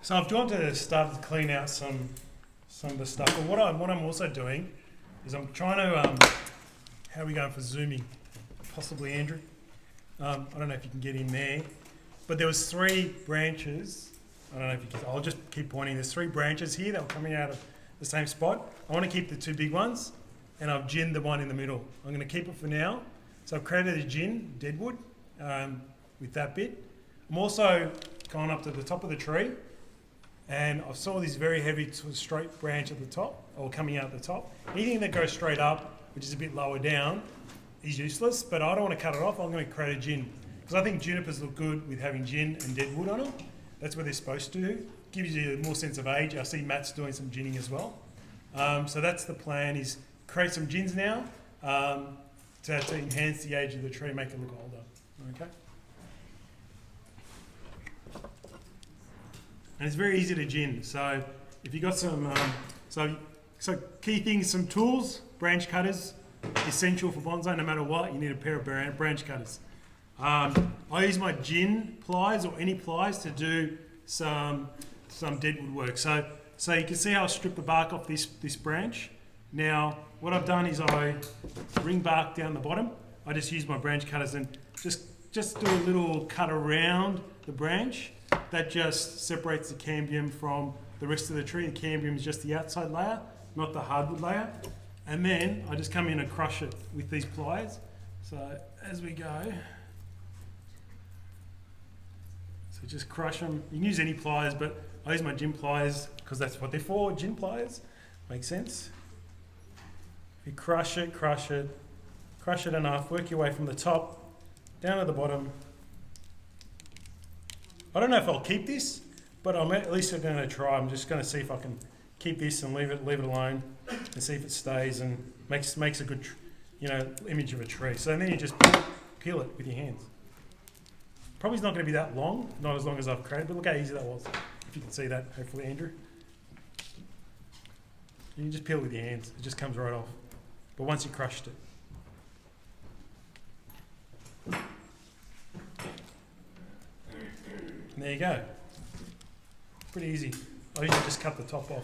So I've gone to start to clean out some of the stuff. But what I'm also doing is I'm trying to how are we going for zooming? Possibly Andrew. I don't know if you can get in there, but there was 3 branches. I don't know if you can. I'll just keep pointing. There's 3 branches here that were coming out of the same spot. I want to keep the 2 big ones, and I've ginned the one in the middle. I'm going to keep it for now. So I've created a gin, deadwood, with that bit. I'm also gone up to the top of the tree, and I saw this very heavy straight branch at the top, or coming out the top. Anything that goes straight up, which is a bit lower down, is useless, but I don't want to cut it off. I'm going to create a gin, because I think junipers look good with having gin and deadwood on them. That's what they're supposed to do. Gives you more sense of age. I see Matt's doing some ginning as well. So that's the plan, is create some gins now to enhance the age of the tree, make it look older. Okay. And it's very easy to gin. So if you got some, so key things, some tools, branch cutters, essential for bonsai. No matter what, you need a pair of branch cutters. I use my gin pliers or any pliers to do some deadwood work. So you can see how I strip the bark off this branch. Now what I've done is I ring bark down the bottom. I just use my branch cutters and just do a little cut around the branch. That just separates the cambium from the rest of the tree. The cambium is just the outside layer, not the hardwood layer. And then I just come in and crush it with these pliers. So as we go, so just crush them. You can use any pliers, but I use my gin pliers because that's what they're for, gin pliers. Makes sense. You crush it enough, work your way from the top down to the bottom. I don't know if I'll keep this, but I'm at least going to try. I'm just going to see if I can keep this and leave it alone and see if it stays and makes a good, image of a tree. So then you just peel it with your hands. Probably not going to be that long, not as long as I've created, but look how easy that was. If you can see that, hopefully, Andrew. You can just peel it with your hands. It just comes right off. But once you crushed it. And there you go. Pretty easy. I usually just cut the top off,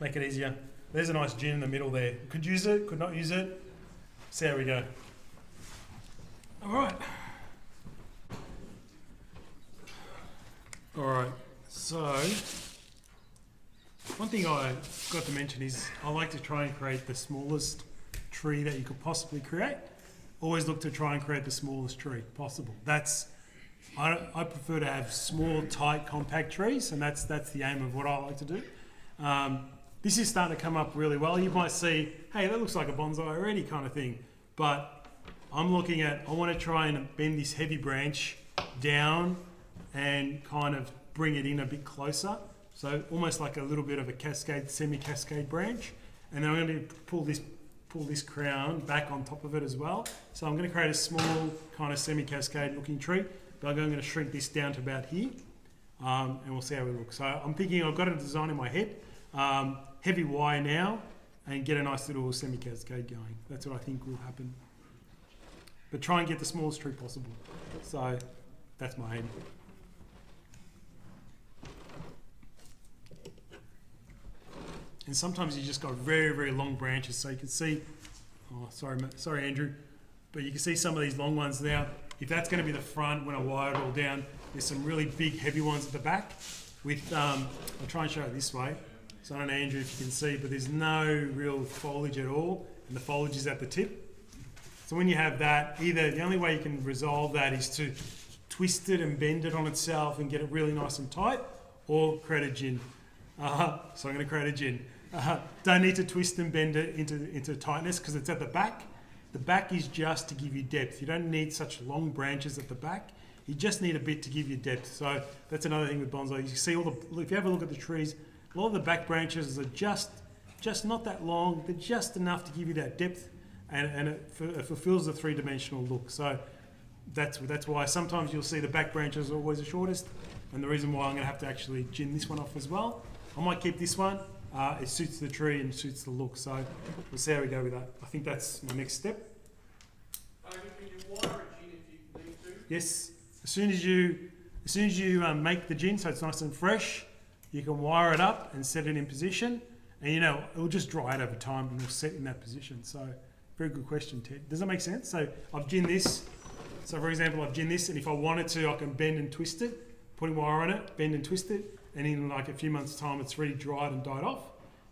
make it easier. There's a nice gin in the middle there. Could use it, could not use it. See how we go. All right. All right, so one thing I forgot to mention is I like to try and create the smallest tree that you could possibly create. Always look to try and create the smallest tree possible. I prefer to have small, tight, compact trees, and that's the aim of what I like to do. This is starting to come up really well. You might see, hey, that looks like a bonsai already kind of thing, but I want to try and bend this heavy branch down and kind of bring it in a bit closer. So almost like a little bit of a cascade, semi-cascade branch. And then I'm going to pull this crown back on top of it as well. So I'm going to create a small kind of semi-cascade looking tree. But I'm going to shrink this down to about here, and we'll see how it looks. So I'm thinking I've got a design in my head, heavy wire now, and get a nice little semi-cascade going. That's what I think will happen. But try and get the smallest tree possible. So that's my aim. And sometimes you just got very, very long branches. So you can see, sorry Andrew, but you can see some of these long ones now. If that's going to be the front, when I wire it all down, there's some really big, heavy ones at the back. I'll try and show it this way. So I don't know, Andrew, if you can see, but there's no real foliage at all, and the foliage is at the tip. So when you have that, either the only way you can resolve that is to twist it and bend it on itself and get it really nice and tight, or create a gin. So I'm going to create a gin. Don't need to twist and bend it into tightness because it's at the back. The back is just to give you depth. You don't need such long branches at the back. You just need a bit to give you depth. So that's another thing with bonsai. You see if you have a look at the trees, a lot of the back branches are just not that long. They're just enough to give you that depth, and it fulfills the 3-dimensional look. So that's why sometimes you'll see the back branches are always the shortest, and the reason why I'm going to have to actually gin this one off as well. I might keep this one. It suits the tree and suits the look, so we'll see how we go with that. I think that's my next step. Can you wire a gin if you need to? Yes, as soon as you make the gin, so it's nice and fresh, you can wire it up and set it in position, and it will just dry out over time and it'll set in that position. So very good question, Ted. Does that make sense? So I've ginned this. So for example, I've ginned this, and if I wanted to, I can bend and twist it, putting wire on it, bend and twist it, and in like a few months' time, it's really dried and died off.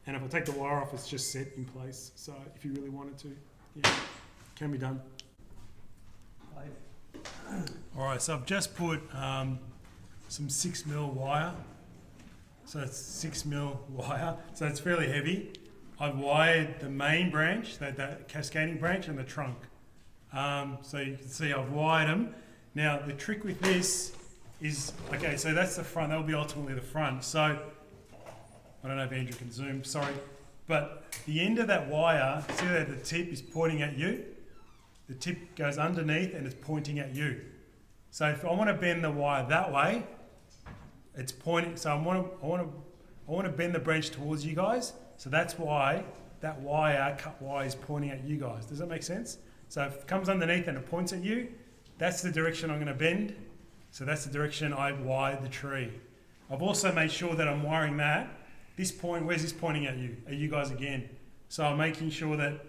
And if I take the wire off, it's just set in place. So if you really wanted to, yeah, can be done. All right, so I've just put some 6mm wire. So it's 6mm wire. So it's fairly heavy. I've wired the main branch, that cascading branch, and the trunk. So you can see I've wired them. Now the trick with this is, okay, so that's the front. That will be ultimately the front. So I don't know if Andrew can zoom, sorry. But the end of that wire, see that the tip is pointing at you? The tip goes underneath and it's pointing at you. So if I want to bend the wire that way, it's pointing. So I want to bend the branch towards you guys. So that's why that wire, cut wire, is pointing at you guys. Does that make sense? So if it comes underneath and it points at you, that's the direction I'm going to bend. So that's the direction I wired the tree. I've also made sure that I'm wiring that. This point, where's this pointing at you? At you guys again. So I'm making sure that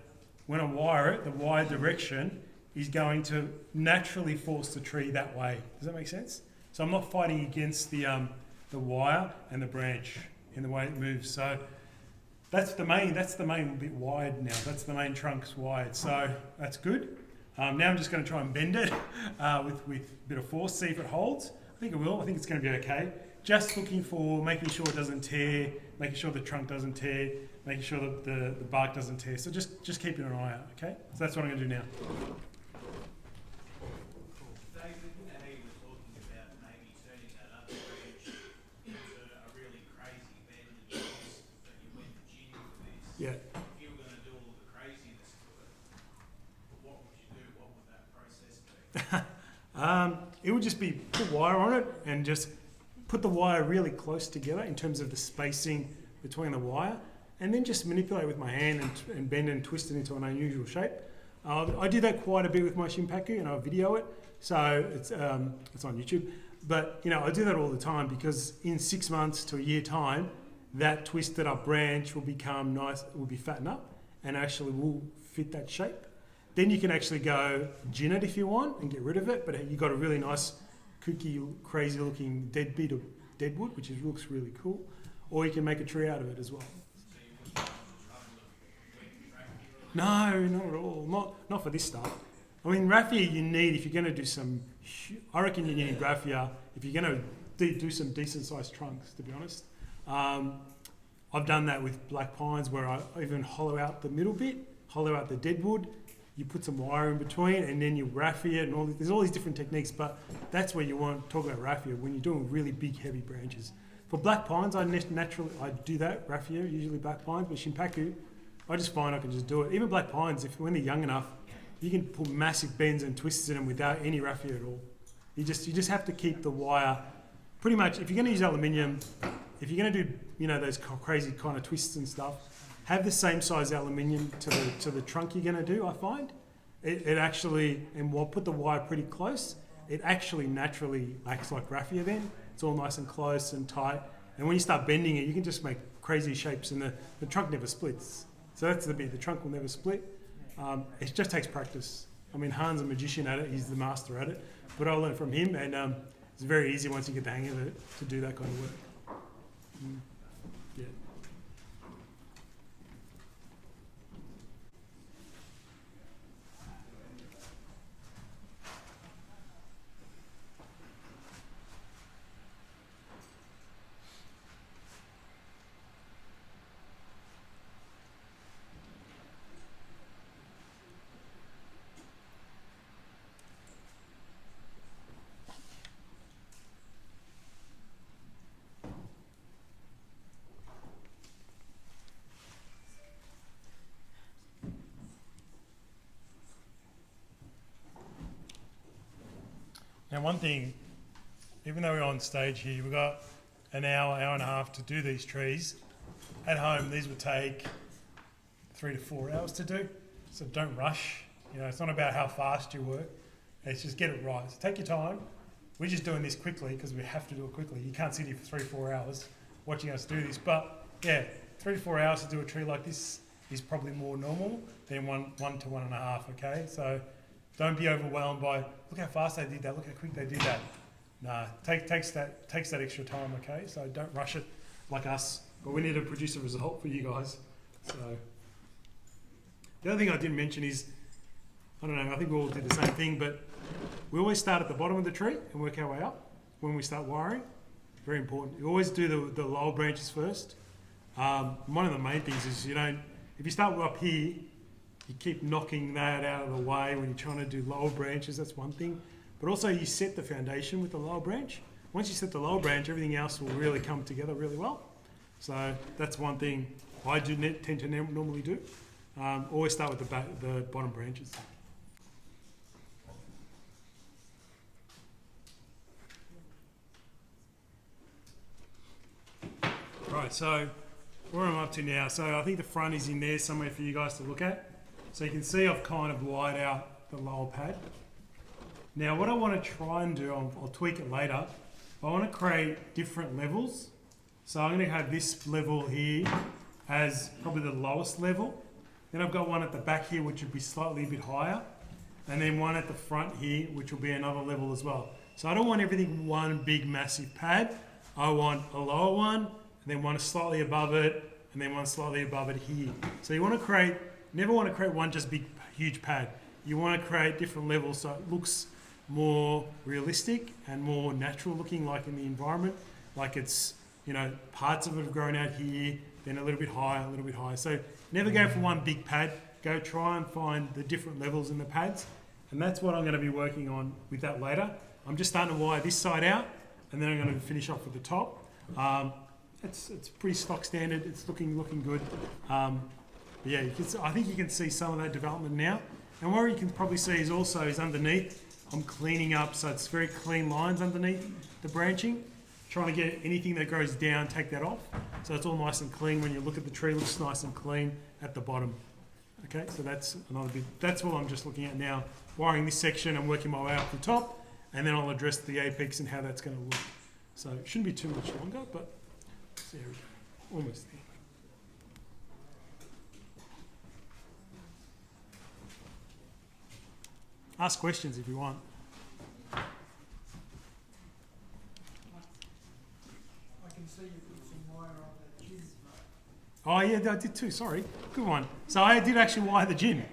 when I wire it, the wire direction is going to naturally force the tree that way. Does that make sense? So I'm not fighting against the wire and the branch in the way it moves. So that's the main bit wired now. That's the main trunk's wired. So that's good. Now I'm just going to try and bend it with a bit of force, see if it holds. I think it will. I think it's going to be okay. Just looking for making sure it doesn't tear, making sure the trunk doesn't tear, making sure that the bark doesn't tear. So just keeping an eye out, okay? So that's what I'm going to do now. David, he was talking about maybe turning that other branch into a really crazy bend and twist, but you went to gin for this. Yeah. If you were going to do all the craziness to it, what would you do? What would that process be? It would just be put wire on it and just put the wire really close together in terms of the spacing between the wire, and then just manipulate with my hand and bend and twist it into an unusual shape. I do that quite a bit with my Shimpaku, and I video it, so it's on YouTube. But I do that all the time because in 6 months to a year time, that twisted up branch will become nice, will be fattened up, and actually will fit that shape. Then you can actually go gin it if you want and get rid of it, but you've got a really nice, kooky, crazy looking dead bit of deadwood, which looks really cool. Or you can make a tree out of it as well. No, not at all. Not for this stuff. I mean, raffia you need if you're going to do some. I reckon you need raffia if you're going to do some decent sized trunks. To be honest, I've done that with black pines where I even hollow out the middle bit, hollow out the deadwood. You put some wire in between, and then you raffia it, and there's all these different techniques. But that's where you want to talk about raffia when you're doing really big, heavy branches. For black pines, I do that raffia, usually black pines. But Shimpaku, I just find I can just do it. Even black pines, when they're young enough, you can put massive bends and twists in them without any raffia at all. You just have to keep the wire pretty much. If you're going to use aluminium, if you're going to do those crazy kind of twists and stuff, have the same size aluminium to the trunk you're going to do. I find it actually, and we'll put the wire pretty close. It actually naturally acts like raffia. Then it's all nice and close and tight. And when you start bending it, you can just make crazy shapes, and the trunk never splits. So that's the bit. The trunk will never split. It just takes practice. I mean, Han's a magician at it. He's the master at it. But I learned from him, and it's very easy once you get the hang of it to do that kind of work. Yeah. Now, one thing, even though we're on stage here, we've got an hour and a half to do these trees. At home, these would take 3 to 4 hours to do, so don't rush. It's not about how fast you work, it's just get it right. So take your time. We're just doing this quickly because we have to do it quickly. You can't sit here for 3 or 4 hours. watching us do this. But yeah, 3 to 4 hours to do a tree like this is probably more normal than 1 to 1.5. Okay, so don't be overwhelmed by look how fast they did that, look how quick they did that. Nah, takes that extra time. Okay, so don't rush it like us. But we need to produce a result for you guys. So the other thing I didn't mention is, I don't know, I think we all did the same thing, but we always start at the bottom of the tree and work our way up when we start wiring. Very important. You always do the lower branches first. One of the main things is if you start up here, you keep knocking that out of the way when you're trying to do lower branches. That's one thing. But also you set the foundation with the lower branch. Once you set the lower branch, everything else will really come together really well. So that's one thing I do tend to normally do. Always start with the bottom branches. Right, so where I'm up to now. So I think the front is in there somewhere for you guys to look at. So you can see I've kind of wired out the lower pad. Now what I want to try and do, I'll tweak it later. I want to create different levels. So I'm going to have this level here as probably the lowest level. Then I've got one at the back here which would be slightly a bit higher. And then one at the front here which will be another level as well. So I don't want everything one big massive pad. I want a lower one, and then one slightly above it, and then one slightly above it here. So you want to never want to create one just big huge pad. You want to create different levels so it looks more realistic and more natural looking, like in the environment, like it's, parts of it have grown out here, then a little bit higher, a little bit higher. So never go for one big pad. Go try and find the different levels in the pads, and that's what I'm going to be working on with that later. I'm just starting to wire this side out, and then I'm going to finish off with the top. It's pretty stock standard. It's looking good. But yeah, I think you can see some of that development now. And what you can probably see is underneath. I'm cleaning up, so it's very clean lines underneath the branching. Trying to get anything that grows down, take that off. So it's all nice and clean. When you look at the tree, it looks nice and clean at the bottom. Okay, so that's another bit. That's what I'm just looking at now. Wiring this section and working my way up the top, and then I'll address the apex and how that's going to look. So it shouldn't be too much longer, but there we go. Almost there. Ask questions if you want. I can see you put some wire on that gin. Oh yeah, I did too, sorry. Good one. So I did actually wire the gin.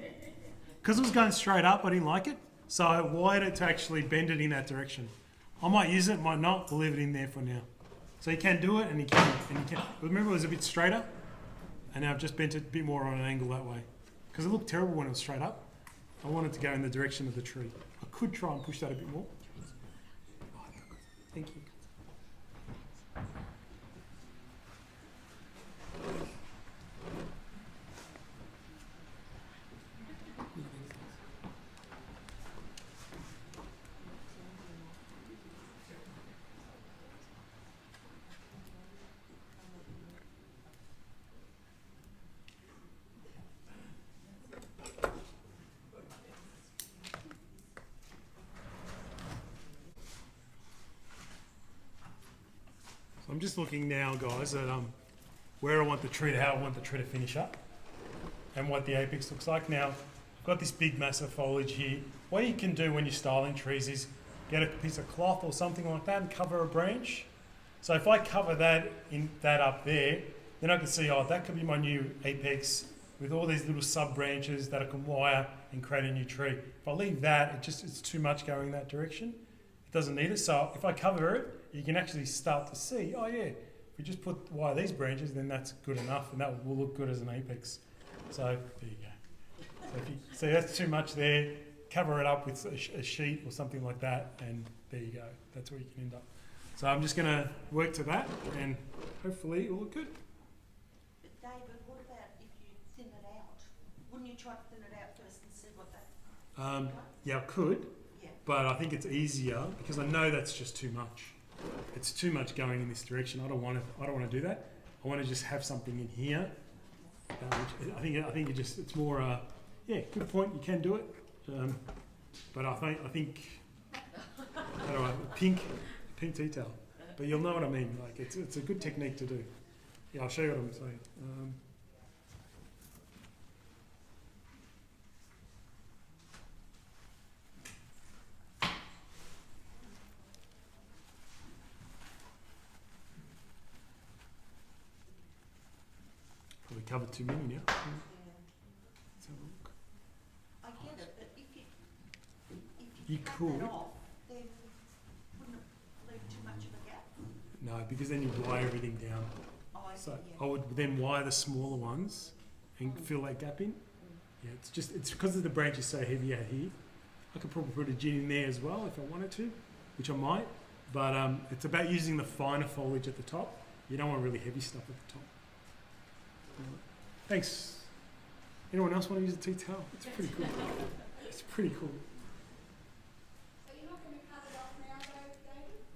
Because it was going straight up, I didn't like it. So I wired it to actually bend it in that direction. I might use it, might not. We'll leave it in there for now. So you can do it and you can. But remember it was a bit straighter. And now I've just bent it a bit more on an angle that way. Because it looked terrible when it was straight up. I wanted to go in the direction of the tree. I could try and push that a bit more. Thank you. I'm just looking now, guys, at where I want the tree to, how I want the tree to finish up, and what the apex looks like. Now, I've got this big massive foliage here. What you can do when you're styling trees is get a piece of cloth or something like that and cover a branch. So if I cover that up there, then I can see, that could be my new apex with all these little sub branches that I can wire and create a new tree. If I leave that, it's too much going that direction. It doesn't need it. So if I cover it, you can actually start to see, if we just wire these branches, then that's good enough, and that will look good as an apex. So there you go. So if you see that's too much there, cover it up with a sheet or something like that, and there you go. That's where you can end up. So I'm just going to work to that, and hopefully it will look good. But David, what about if you thin it out? Wouldn't you try to thin it out first and see what that? Yeah, I could, Yeah. but I think it's easier because I know that's just too much. It's too much going in this direction. I don't want to do that. I want to just have something in here. Which I think it's more. Good point. You can do it, but I think. How do I pink tea towel? But you'll know what I mean. Like it's a good technique to do. Yeah, I'll show you what I'm saying. Probably covered too many now. Yeah. Let's have a look. I get it, but if you You cut could. that off, then wouldn't it leave too much of a gap? No, because then you wire everything down. Oh, I see, So yeah. I would then wire the smaller ones and fill that gap in. Yeah, it's because of the branch is so heavy out here. I could probably put a gin in there as well if I wanted to, which I might. But it's about using the finer foliage at the top. You don't want really heavy stuff at the top. Thanks. Anyone else want to use a tea towel? It's pretty cool. It's pretty cool. So you're not going to cut it off now,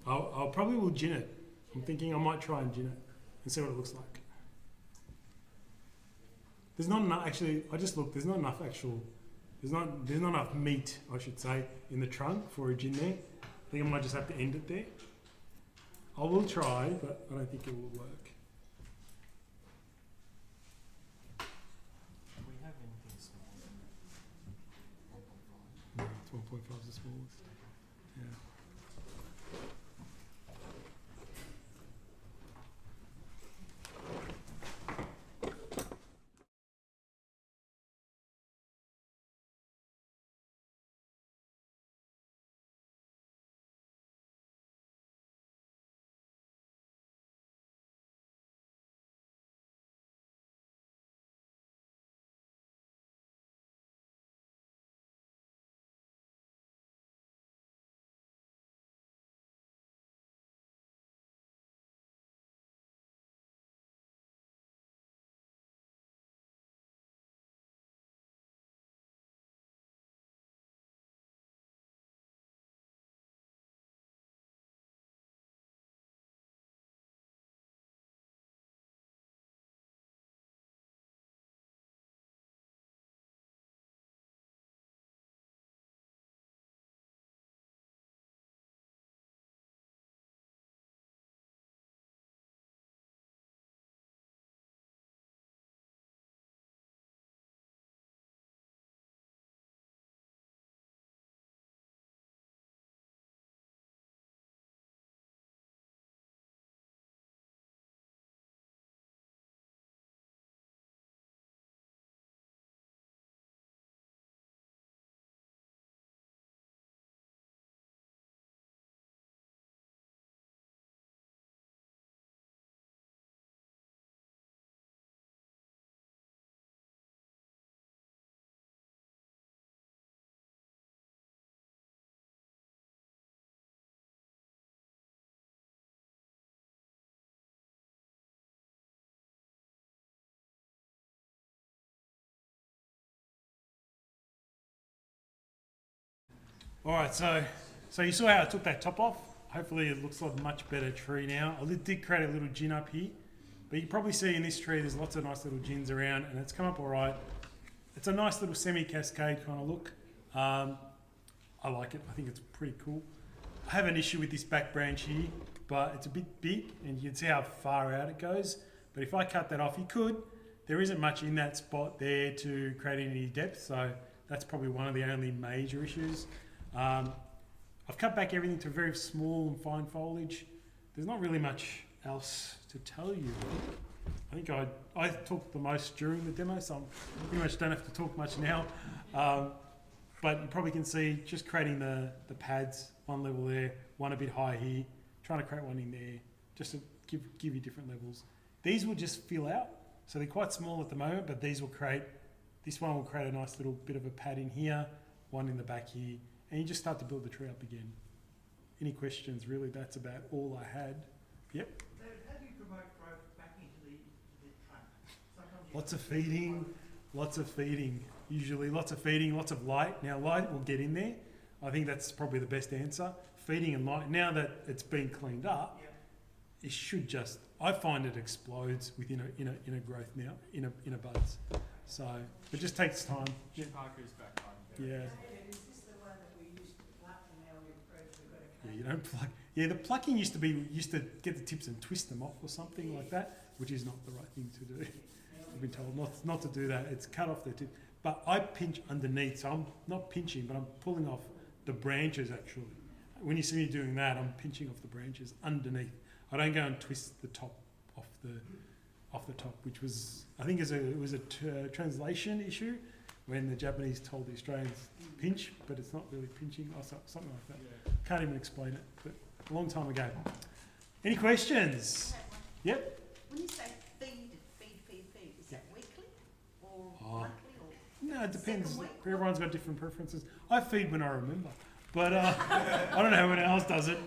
though, David? I'll probably will gin it. I'm thinking I might try and gin it and see what it looks like. There's not enough, actually, I just looked, there's not enough there's not enough meat, I should say, in the trunk for a gin there. I think I might just have to end it there. I will try, but I don't think it will work. Do we have anything small? No, it's 1.5 is the smallest. Yeah. All right, so you saw how I took that top off. Hopefully it looks like a much better tree now. I did create a little gin up here, but you can probably see in this tree there's lots of nice little gins around, and it's come up all right. It's a nice little semi-cascade kind of look. I like it. I think it's pretty cool. I have an issue with this back branch here, but it's a bit big, and you can see how far out it goes. But if I cut that off, you could. There isn't much in that spot there to create any depth, so that's probably one of the only major issues. I've cut back everything to very small and fine foliage. There's not really much else to tell you. I think I talked the most during the demo, so I pretty much don't have to talk much now. But you probably can see just creating the pads, one level there, one a bit high here, trying to create one in there, just to give you different levels. These will just fill out, so they're quite small at the moment, but this one will create a nice little bit of a pad in here, one in the back here, and you just start to build the tree up again. Any questions? Really, that's about all I had. Yep. David, how do you promote growth back into the trunk? Sometimes you Lots of feeding. Usually lots of feeding, lots of light. Now light will get in there. I think that's probably the best answer. Feeding and light. Now that it's been cleaned up, it should just. I find it explodes within a growth now in a buds. So it just takes time. Yeah. Shimpaku's back home. Yeah. David, is this the one that we used to pluck and now we've got to Yeah. You don't pluck. Yeah, the plucking used to get the tips and twist them off or something like that, which is not the right thing to do. I've been told not to do that. It's cut off the tip. But I pinch underneath, so I'm not pinching, but I'm pulling off the branches actually. When you see me doing that, I'm pinching off the branches underneath. I don't go and twist the top off the top, which was, I think it was a translation issue when the Japanese told the Australians pinch, but it's not really pinching or something like that. Can't even explain it, but a long time ago. Any questions? I have one. Yep. When you say feed, is that weekly or Oh. monthly or? No, it depends. Second week? Everyone's got different preferences. I feed when I remember, but I don't know how anyone else does it.